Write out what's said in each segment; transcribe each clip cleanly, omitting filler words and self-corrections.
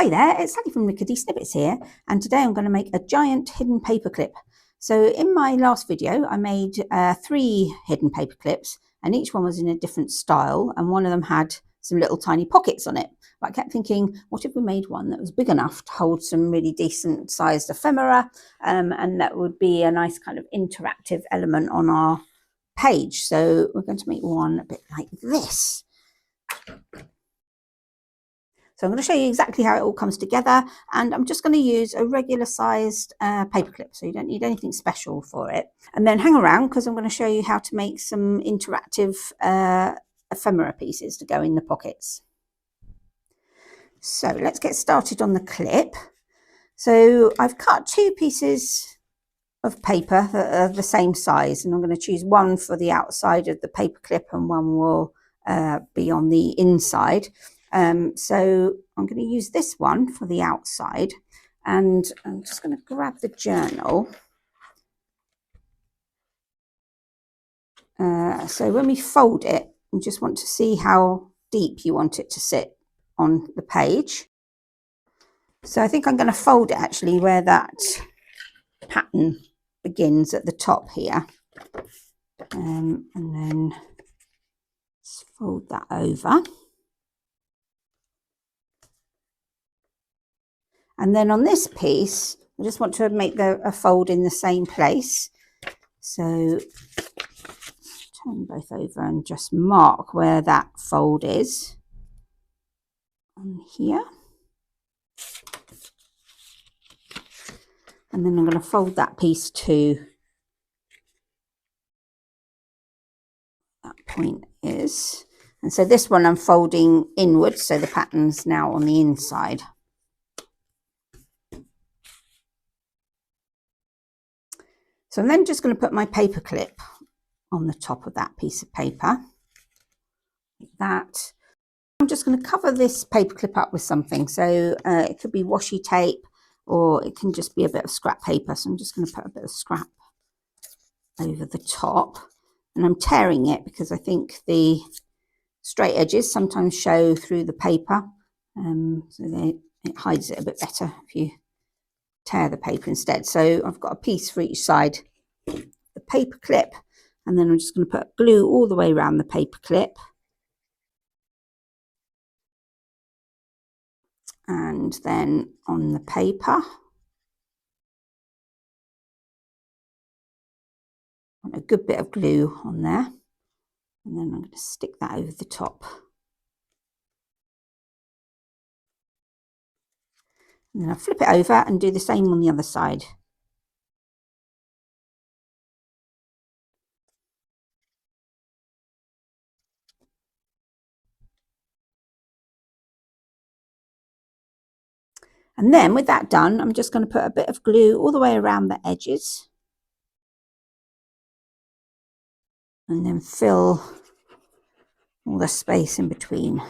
Hi there, it's Sally from Rickety Snippets here, and today I'm going to make a giant hidden paperclip. So in my last video I made 3 hidden paperclips, and each one was in a different style, and one of them had some little tiny pockets on it. But I kept thinking, what if we made one that was big enough to hold some really decent sized ephemera, and that would be a nice kind of interactive element on our page. So we're going to make one a bit like this. So I'm going to show you exactly how it all comes together, and I'm just going to use a regular sized paperclip, so you don't need anything special for it. And then hang around, because I'm going to show you how to make some interactive ephemera pieces to go in the pockets. So let's get started on the clip. So I've cut 2 pieces of paper that are the same size, and I'm going to choose one for the outside of the paperclip and one will be on the inside. So I'm going to use this one for the outside, and I'm just going to grab the journal. So when we fold it, you just want to see how deep you want it to sit on the page. So I think I'm going to fold it actually where that pattern begins at the top here, and then just fold that over. And then on this piece, I just want to make a fold in the same place. So turn both over and just mark where that fold is on here. And then I'm going to fold that piece to that point is. And so this one I'm folding inwards, so the pattern's now on the inside. So I'm then just going to put my paper clip on the top of that piece of paper, like that. I'm just going to cover this paper clip up with something. So it could be washi tape, or it can just be a bit of scrap paper. So I'm just going to put a bit of scrap over the top, and I'm tearing it because I think the straight edges sometimes show through the paper, so it hides it a bit better if you tear the paper instead. So I've got a piece for each side of the paper clip, and then I'm just going to put glue all the way around the paper clip. And then on the paper, a good bit of glue on there, and then I'm going to stick that over the top. And then I'll flip it over and do the same on the other side. And then with that done, I'm just going to put a bit of glue all the way around the edges, and then fill all the space in between.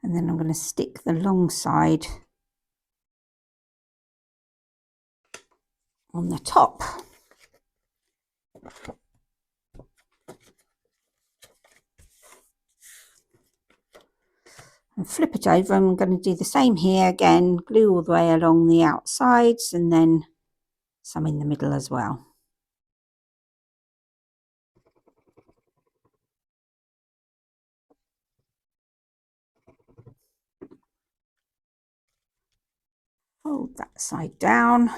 And then I'm going to stick the long side on the top. And flip it over. I'm going to do the same here again, glue all the way along the outsides, and then some in the middle as well. Fold that side down.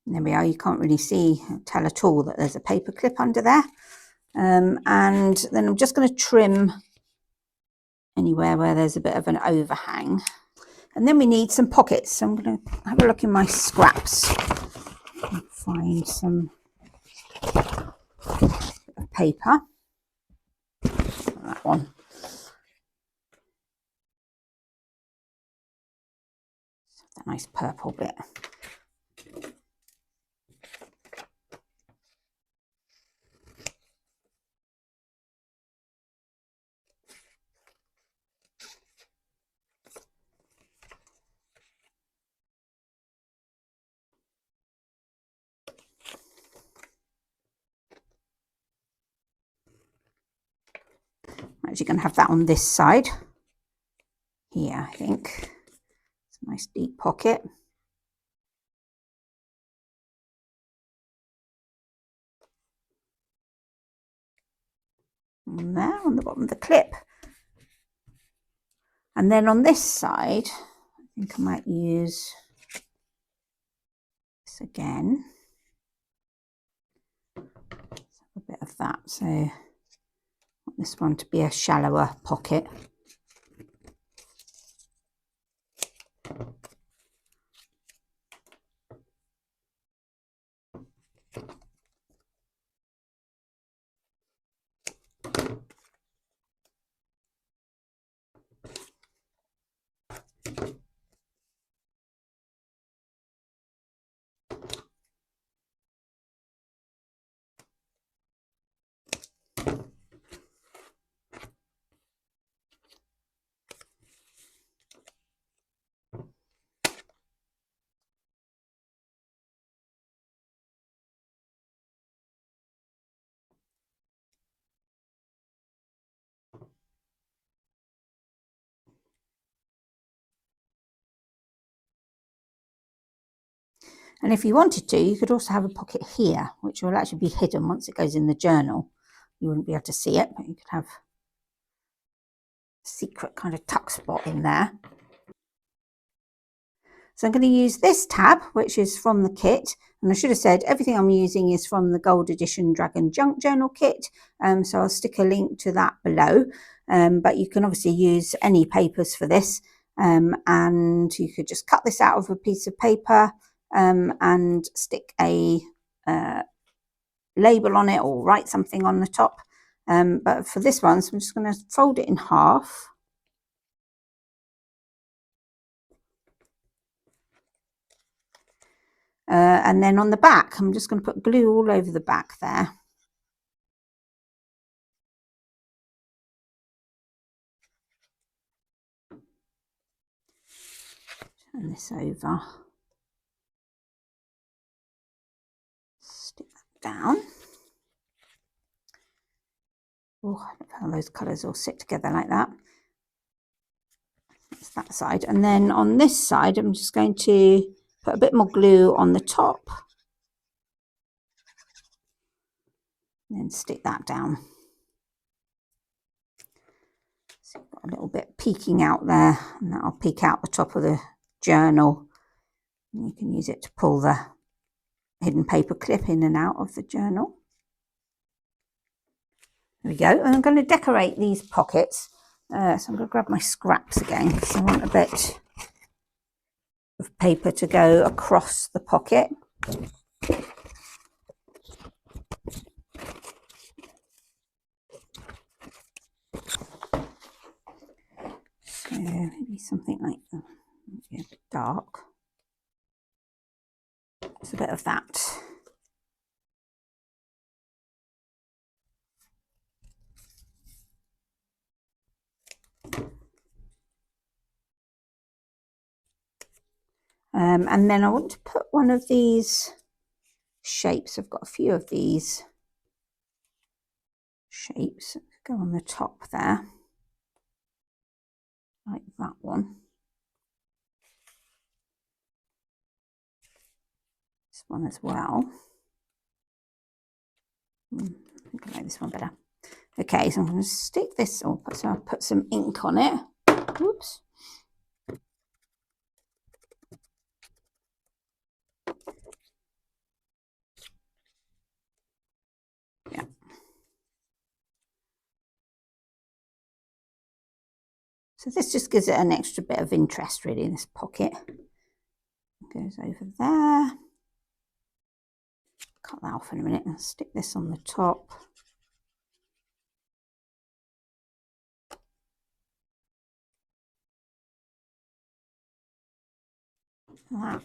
And there we are. You can't really tell at all that there's a paper clip under there. And then I'm just going to trim anywhere where there's a bit of an overhang. And then we need some pockets. So I'm going to have a look in my scraps and find some paper. That one. That nice purple bit. Actually going to have that on this side here, I think. It's a nice deep pocket. And there on the bottom of the clip. And then on this side, I think I might use this again. A bit of that, so I want this one to be a shallower pocket. And if you wanted to, you could also have a pocket here, which will actually be hidden once it goes in the journal. You wouldn't be able to see it, but you could have a secret kind of tuck spot in there. So I'm going to use this tab, which is from the kit. And I should have said everything I'm using is from the Gold Edition Dragon Junk Journal kit. So I'll stick a link to that below. But you can obviously use any papers for this. And you could just cut this out of a piece of paper and stick a label on it or write something on the top. But for this one, so I'm just going to fold it in half. And then on the back, I'm just going to put glue all over the back there. Turn this over. Stick that down. Oh, I love how those colours all sit together like that. That's that side. And then on this side, I'm just going to put a bit more glue on the top. And then stick that down. So you've got a little bit peeking out there, and that'll peek out the top of the journal. And you can use it to pull the hidden paper clip in and out of the journal. There we go. And I'm going to decorate these pockets. So I'm going to grab my scraps again, because I want a bit of paper to go across the pocket. So maybe something like that, maybe a bit dark. Just a bit of that. And then I want to put one of these shapes. I've got a few of these shapes that go on the top there, like that one. This one as well. I think I like this one better. Okay, so I'm going to stick this, so I'll put some ink on it. Oops. Yeah. So this just gives it an extra bit of interest, really, in this pocket. It goes over there. Cut that off in a minute and stick this on the top. That.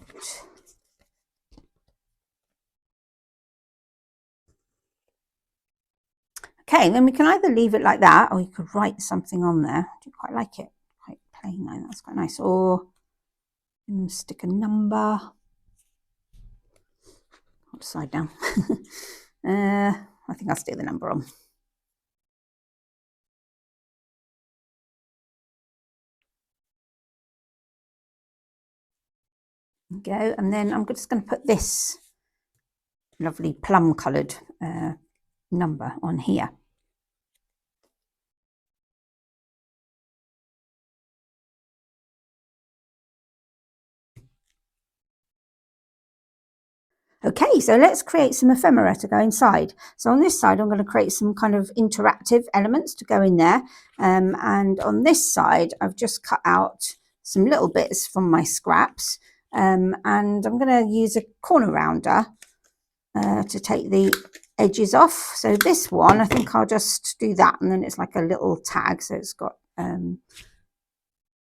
Okay, then we can either leave it like that, or you could write something on there. I do quite like it, quite plain like that's quite nice. Or stick a number. Upside down. I think I'll stick the number on. There we go, and then I'm just going to put this lovely plum coloured number on here. Okay, so let's create some ephemera to go inside. So on this side, I'm going to create some kind of interactive elements to go in there. And on this side, I've just cut out some little bits from my scraps. And I'm going to use a corner rounder to take the edges off. So this one, I think I'll just do that, and then it's like a little tag. So it's got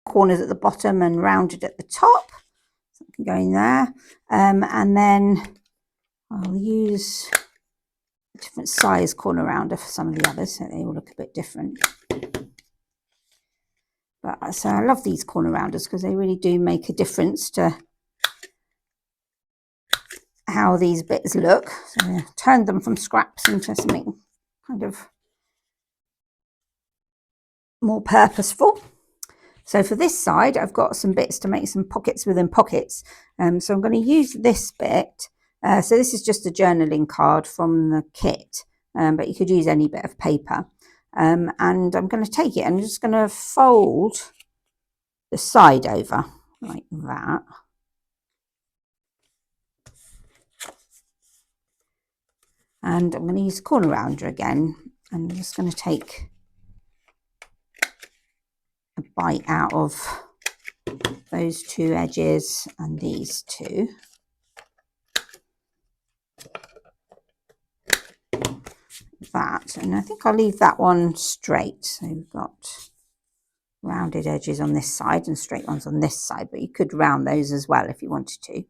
corners at the bottom and rounded at the top. So I can go in there. And then I'll use a different size corner rounder for some of the others, so they all look a bit different. But so I love these corner rounders because they really do make a difference to how these bits look. So I turned them from scraps into something kind of more purposeful. So for this side, I've got some bits to make some pockets within pockets. So I'm going to use this bit. So this is just a journaling card from the kit, but you could use any bit of paper. And I'm going to take it and I'm just going to fold the side over like that. And I'm going to use a corner rounder again. And I'm just going to take a bite out of those two edges and these two. That, and I think I'll leave that one straight. So we've got rounded edges on this side and straight ones on this side, but you could round those as well if you wanted to.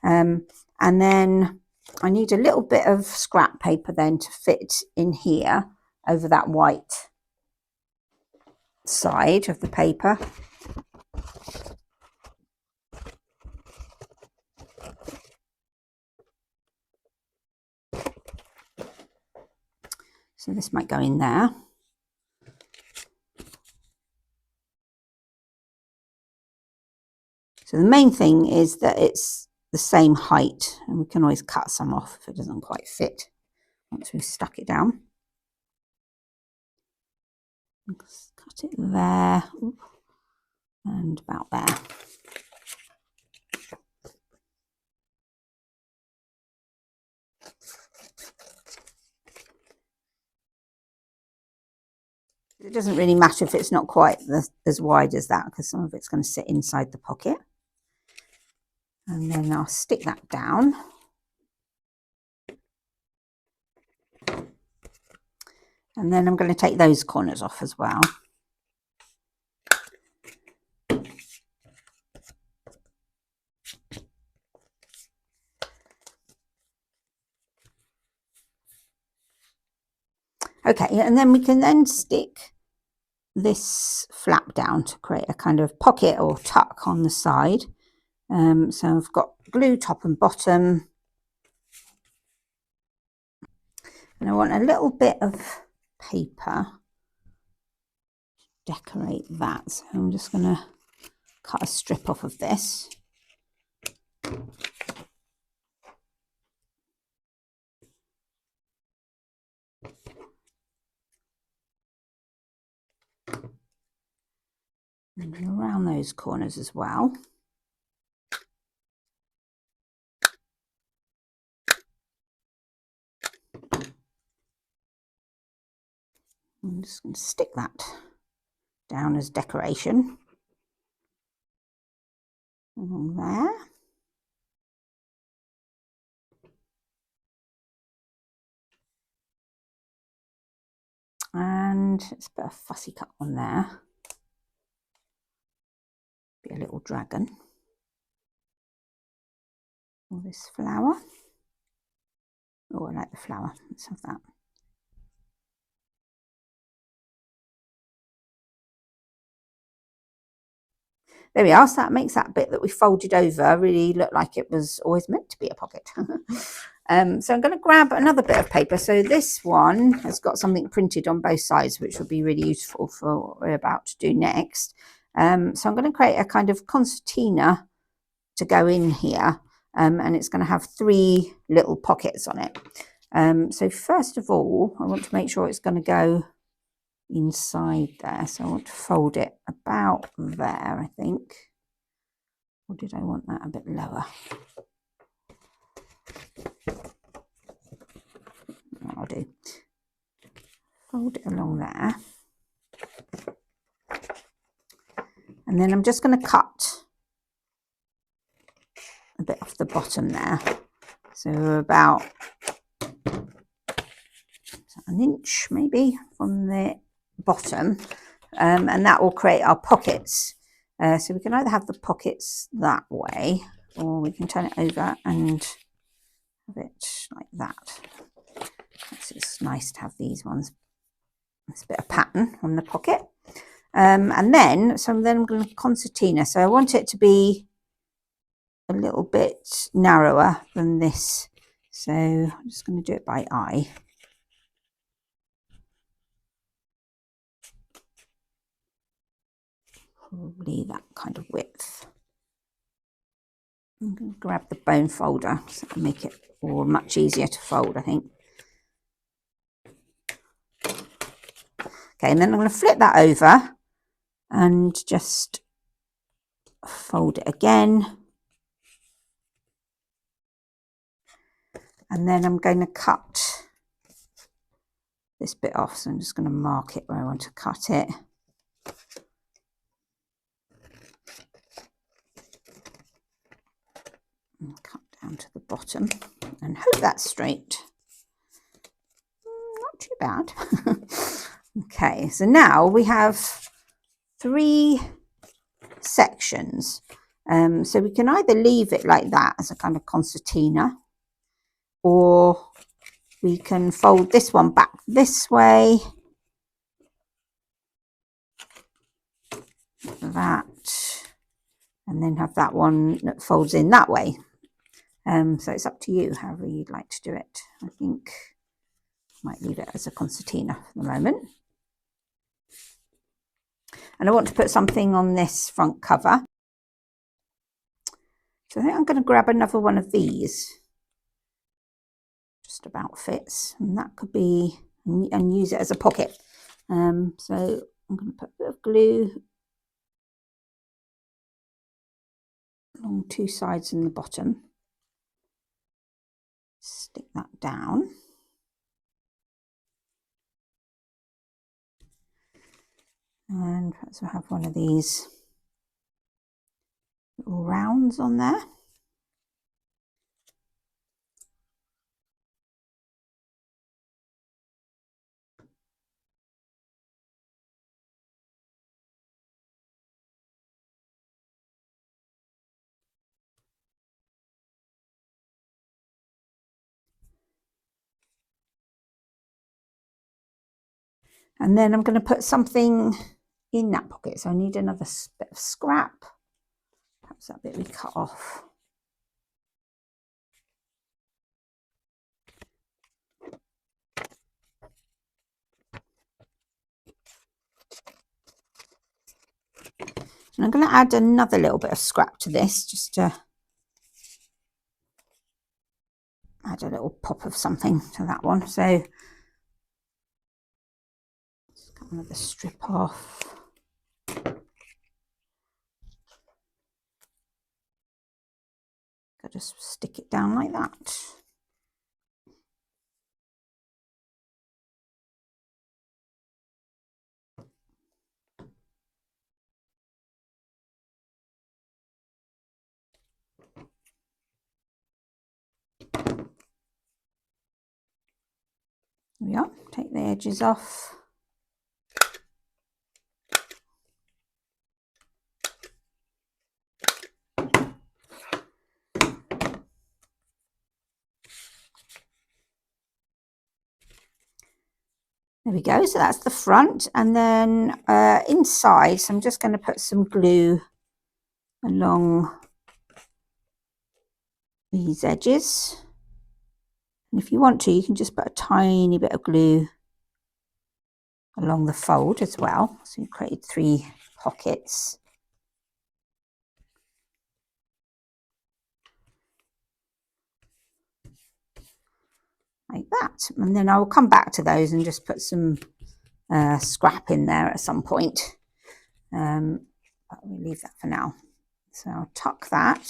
And then I need a little bit of scrap paper then to fit in here over that white side of the paper. So this might go in there. So the main thing is that it's the same height, and we can always cut some off if it doesn't quite fit once we've stuck it down. Let's cut it there and about there. It doesn't really matter if it's not quite as wide as that, because some of it's going to sit inside the pocket. And then I'll stick that down. And then I'm going to take those corners off as well. Okay, and then we can then stick this flap down to create a kind of pocket or tuck on the side. So I've got glue top and bottom. And I want a little bit of paper to decorate that. So I'm just going to cut a strip off of this. And around those corners as well. I'm just going to stick that down as decoration along there. And let's put a fussy cut on there. Be a little dragon. Or this flower. Oh, I like the flower. Let's have that. There we are. So that makes that bit that we folded over really look like it was always meant to be a pocket. So I'm going to grab another bit of paper. So this one has got something printed on both sides, which will be really useful for what we're about to do next. So I'm going to create a kind of concertina to go in here, and it's going to have 3 little pockets on it. So first of all, I want to make sure it's going to go inside there. So I want to fold it about there, I think. Or did I want that a bit lower? I'll do. Fold it along there. And then I'm just going to cut a bit off the bottom there. So about an inch maybe from the bottom. And that will create our pockets. So we can either have the pockets that way, or we can turn it over and have it like that. It's nice to have these ones. There's a bit of pattern on the pocket. And then I'm going to concertina. So I want it to be a little bit narrower than this. So I'm just going to do it by eye. Probably that kind of width. I'm going to grab the bone folder so I can make it all much easier to fold, I think. Okay, and then I'm going to flip that over and just fold it again. And then I'm going to cut this bit off. So I'm just going to mark it where I want to cut it. And cut down to the bottom and hope that's straight. Not too bad. Okay, so now we have 3 sections. So we can either leave it like that as a kind of concertina, or we can fold this one back this way, that, and then have that one that folds in that way. So it's up to you, however you'd like to do it. I think I might leave it as a concertina for the moment. And I want to put something on this front cover. So I think I'm going to grab another one of these. Just about fits, and that could be, and use it as a pocket. So I'm going to put a bit of glue along 2 sides and the bottom. Stick that down. And perhaps we'll have one of these little rounds on there. And then I'm going to put something in that pocket. So I need another bit of scrap. Perhaps that bit we cut off. And I'm going to add another little bit of scrap to this, just to add a little pop of something to that one. So let's cut another strip off. I'll just stick it down like that. There we are. Take the edges off. There we go. So that's the front, and then inside, so I'm just going to put some glue along these edges. And if you want to, you can just put a tiny bit of glue along the fold as well. So you created 3 pockets. like that. And then I will come back to those and just put some scrap in there at some point. But we'll leave that for now. So I'll tuck that.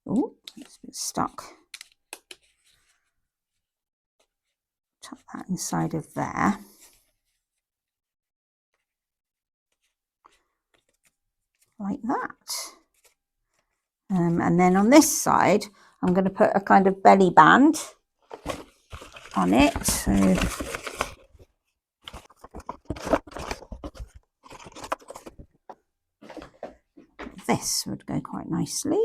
Oh, it's a bit stuck. Tuck that inside of there. Like that. And then on this side, I'm going to put a kind of belly band on it. So this would go quite nicely.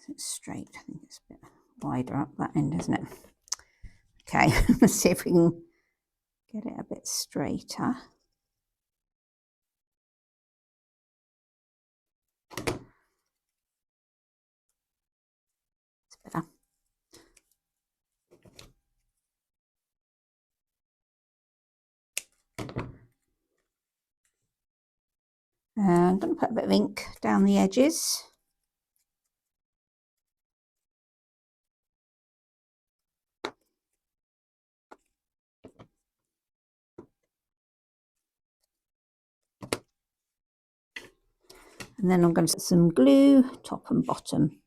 It's straight. I think it's a bit wider up that end, isn't it? Okay, let's see if we can get it a bit straighter. It's better. I'm going to put a bit of ink down the edges. And then I'm going to put some glue top and bottom.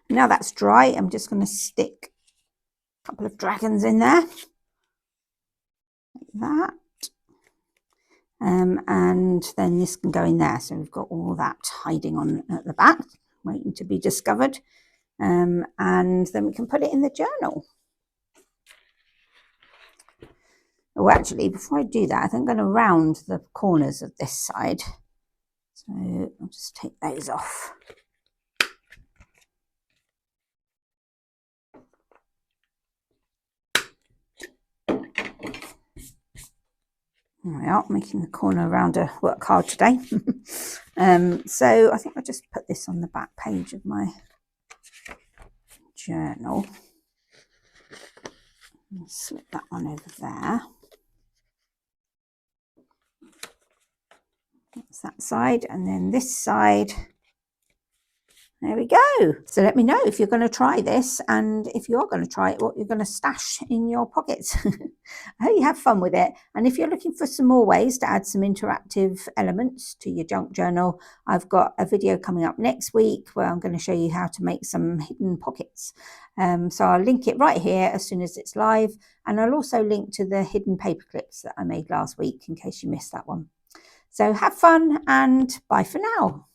Now that's dry, I'm just going to stick a couple of dragons in there, like that. And then this can go in there. So we've got all that hiding on at the back, waiting to be discovered. And then we can put it in the journal. Oh, actually, before I do that, I think I'm going to round the corners of this side. So I'll just take those off. There we are, making the corner rounder work hard today. So I think I'll just put this on the back page of my journal. And slip that one over there. That's that side, and then this side. There we go. So let me know if you're going to try this, and if you are going to try it, what you're going to stash in your pockets. I hope you have fun with it. And if you're looking for some more ways to add some interactive elements to your junk journal, I've got a video coming up next week where I'm going to show you how to make some hidden pockets. So I'll link it right here as soon as it's live, and I'll also link to the hidden paper clips that I made last week in case you missed that one. So have fun, and bye for now.